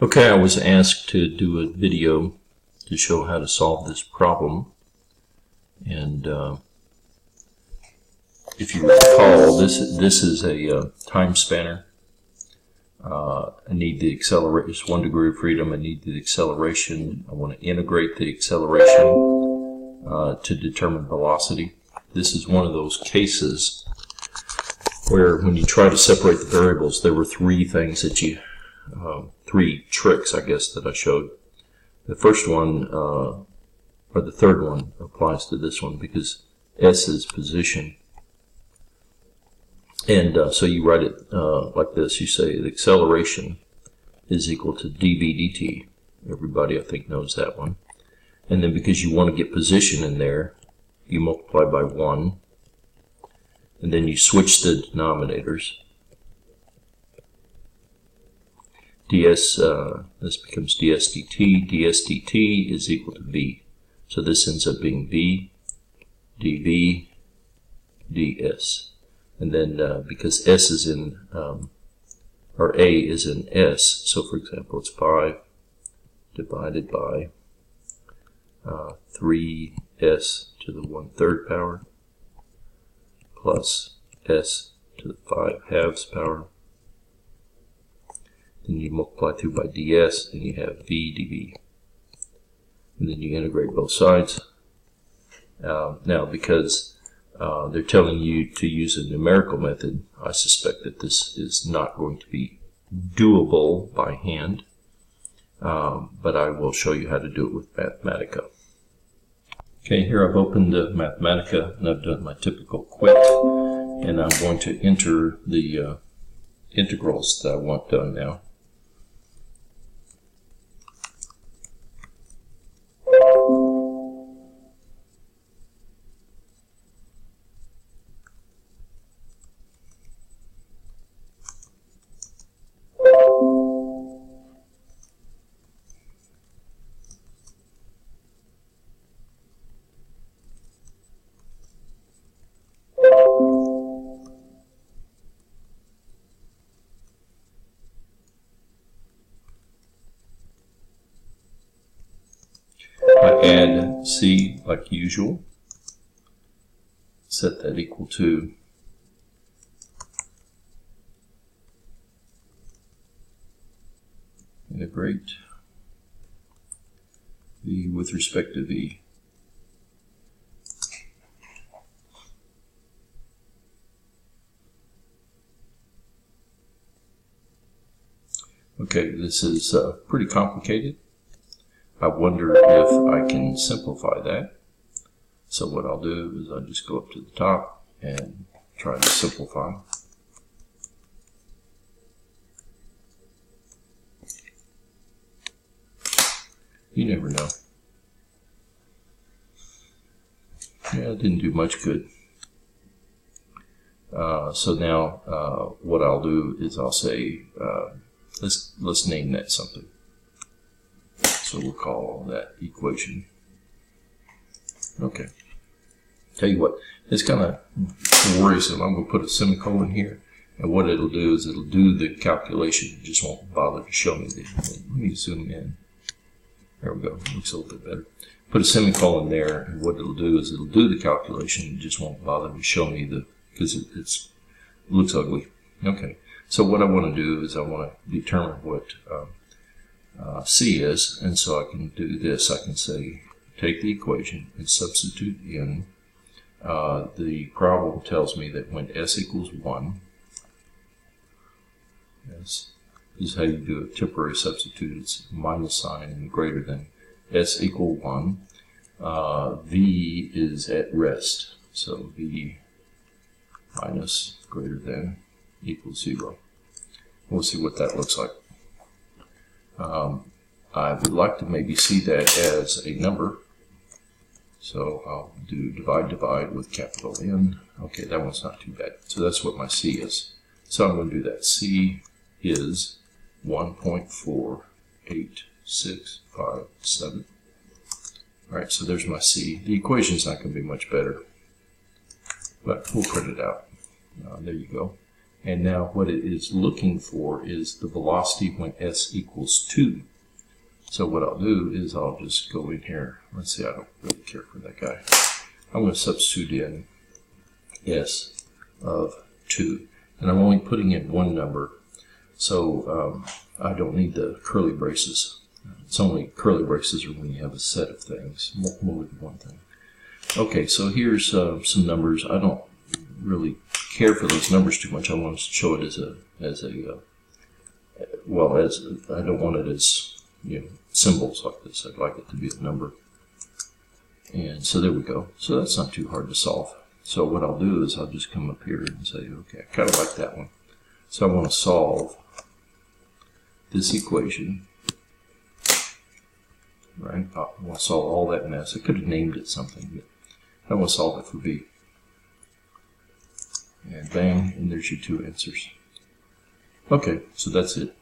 Okay, I was asked to do a video to show how to solve this problem, and if you recall, this is a time spanner. I need the acceleration. It's 1 degree of freedom. I need the acceleration. I want to integrate the acceleration to determine velocity. This is one of those cases where when you try to separate the variables, there were three things that you three tricks, I guess, that I showed. The first one, or the third one, applies to this one because S is position. And so you write it like this. You say the acceleration is equal to dv dt. Everybody, I think, knows that one. And then because you want to get position in there, you multiply by 1. And then you switch the denominators. This becomes ds dt. ds dt is equal to v. So this ends up being v dv ds. And then because s is in, or a is in s, so for example it's 5 divided by 3s to the 1/3 power plus s to the 5/2 power. Then you multiply through by ds, and you have v dv. And then you integrate both sides. Now, because they're telling you to use a numerical method, I suspect that this is not going to be doable by hand. But I will show you how to do it with Mathematica. Okay, here I've opened Mathematica, and I've done my typical quit. And I'm going to enter the integrals that I want done now. I add c like usual, set that equal to integrate v with respect to v. Okay, this is pretty complicated. I wonder if I can simplify that. So what I'll do is I'll just go up to the top and try to simplify. You never know. Yeah, it didn't do much good. So now what I'll do is I'll say, let's name that something. So we'll call that equation. Okay. Tell you what, it's kind of worrisome. I'm going to put a semicolon here, and what it'll do is it'll do the calculation. It just won't bother to show me the. Let me zoom in. There we go. Looks a little bit better. Put a semicolon there, and what it'll do is it'll do the calculation. It just won't bother to show me the, because it looks ugly. Okay. So what I want to do is I want to determine what c is, and so I can do this. I can say, take the equation and substitute in. The problem tells me that when s equals 1, yes, this is how you do a temporary substitute. It's minus sign and greater than. S equal 1, v is at rest, so v minus greater than equals 0. We'll see what that looks like. I would like to maybe see that as a number. So I'll do divide with capital N. Okay, that one's not too bad. So that's what my C is. So I'm going to do that. C is 1.48657. Alright, so there's my C. The equation's not going to be much better, but we'll print it out. There you go. And now what it is looking for is the velocity when s equals 2. So what I'll do is I'll just go in here. Let's see, I don't really care for that guy. I'm going to substitute in s of 2. And I'm only putting in one number, so I don't need the curly braces. It's only curly braces are when you have a set of things, more than one thing. Okay, so here's some numbers. I don't really care for those numbers too much. I want to show it as I don't want it as symbols like this. I'd like it to be a number. And so there we go. So that's not too hard to solve. So what I'll do is I'll just come up here and say, okay, I kind of like that one. So I want to solve this equation. Right? I want to solve all that mess. I could have named it something, but I want to solve it for b. And bang, and there's your two answers. Okay, so that's it.